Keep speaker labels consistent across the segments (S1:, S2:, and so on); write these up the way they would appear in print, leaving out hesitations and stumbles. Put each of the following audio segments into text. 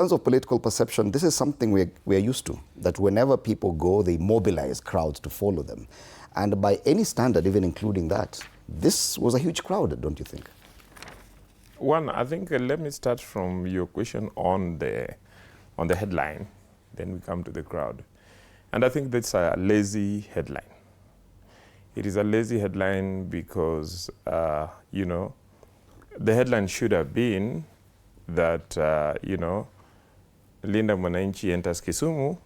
S1: terms of political perception, this is something we're used to, that whenever people go, they mobilize crowds to follow them. And by any standard, even including that, this was a huge crowd, don't you think?
S2: One, I think, let me start from your question on the headline, then we come to the crowd. And I think that's a lazy headline. It is a lazy headline because, you know, the headline should have been that, you know, Linda Mwananchi enters Kisumu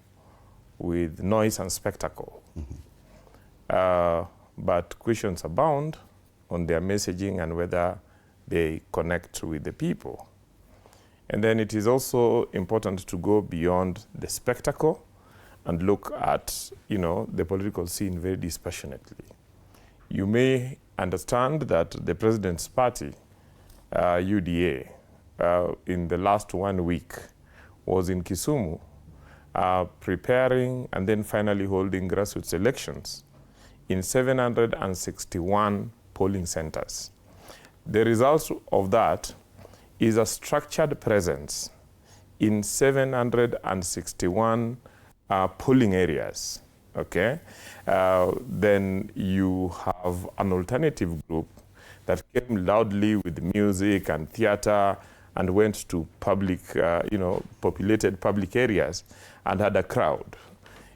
S2: with noise and spectacle. Mm-hmm. But questions abound on their messaging and whether they connect with the people. And then it is also important to go beyond the spectacle and look at, you know, the political scene very dispassionately. You may understand that the president's party, UDA, in the last 1 week was in Kisumu, preparing and then finally holding grassroots elections in 761 polling centers. The result of that is a structured presence in 761 polling areas, okay? Then you have an alternative group that came loudly with music and theater and went to public, you know, populated public areas and had a crowd.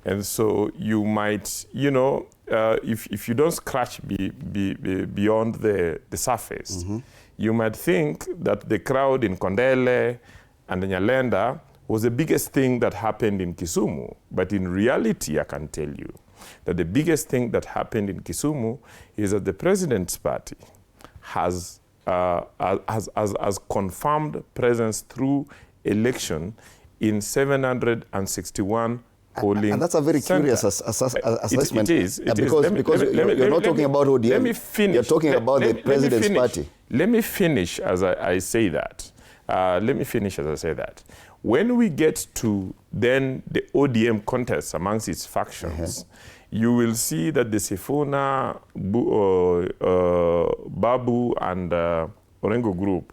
S2: And so you might, you know, if you don't scratch beyond the surface, mm-hmm. you might think that the crowd in Kondele and Nyalenda was the biggest thing that happened in Kisumu. But in reality, I can tell you that the biggest thing that happened in Kisumu is that the president's party has confirmed presence through election in 761 polling
S1: and that's a very curious assessment.
S2: It is.
S1: Because you're not talking about ODM.
S2: Let me finish.
S1: You're talking about the president's party.
S2: Let me finish as I say that. When we get to then the ODM contest amongst its factions, you will see that the Sifuna, Babu, and Orengo group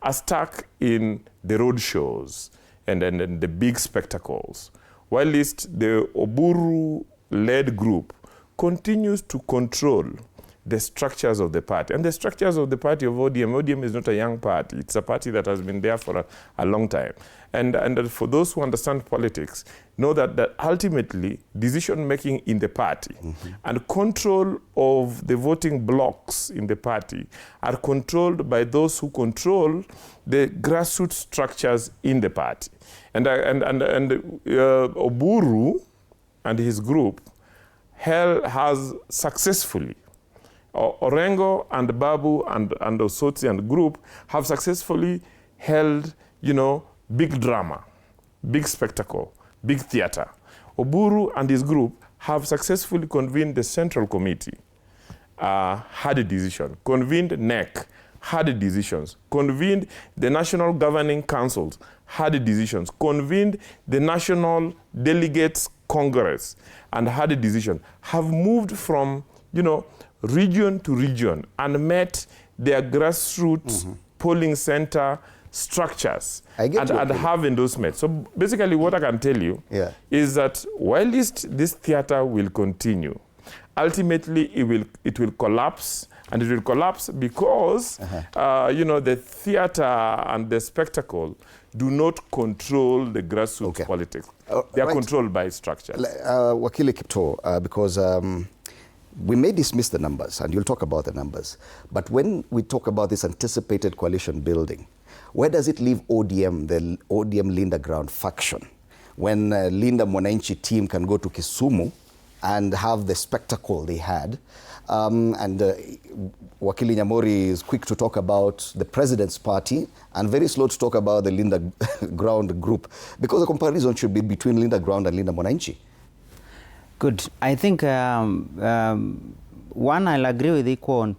S2: are stuck in the road shows and the big spectacles, while the Oburu-led group continues to control the structures of the party. And the structures of the party of ODM is not a young party. It's a party that has been there for a long time. And for those who understand politics, know that ultimately decision-making in the party mm-hmm. and control of the voting blocks in the party are controlled by those who control the grassroots structures in the party. And Oburu and his group has successfully, Orengo and Babu and Osotsi and group have successfully held, you know, big drama, big spectacle, big theater. Oburu and his group have successfully convened the Central Committee, had a decision, convened NEC, had decisions, convened the National Governing Councils, had decisions, convened the National Delegates Congress, and had a decision, have moved from, you know, region to region and met their grassroots mm-hmm. polling center structures and have endorsement. So basically what I can tell you is that while this theater will continue, ultimately it will collapse, and it will collapse because you know, the theater and the spectacle do not control the grassroots politics. They are controlled by structure.
S1: Wakili Kipto, because we may dismiss the numbers, and you'll talk about the numbers, but when we talk about this anticipated coalition building, where does it leave ODM, the ODM Linda Ground faction, when Linda Mwananchi team can go to Kisumu and have the spectacle they had? Wakili Nyamori is quick to talk about the president's party and very slow to talk about the Linda Ground group, because the comparison should be between Linda Ground and Linda Mwananchi.
S3: Good. I think, one, I'll agree with Iko on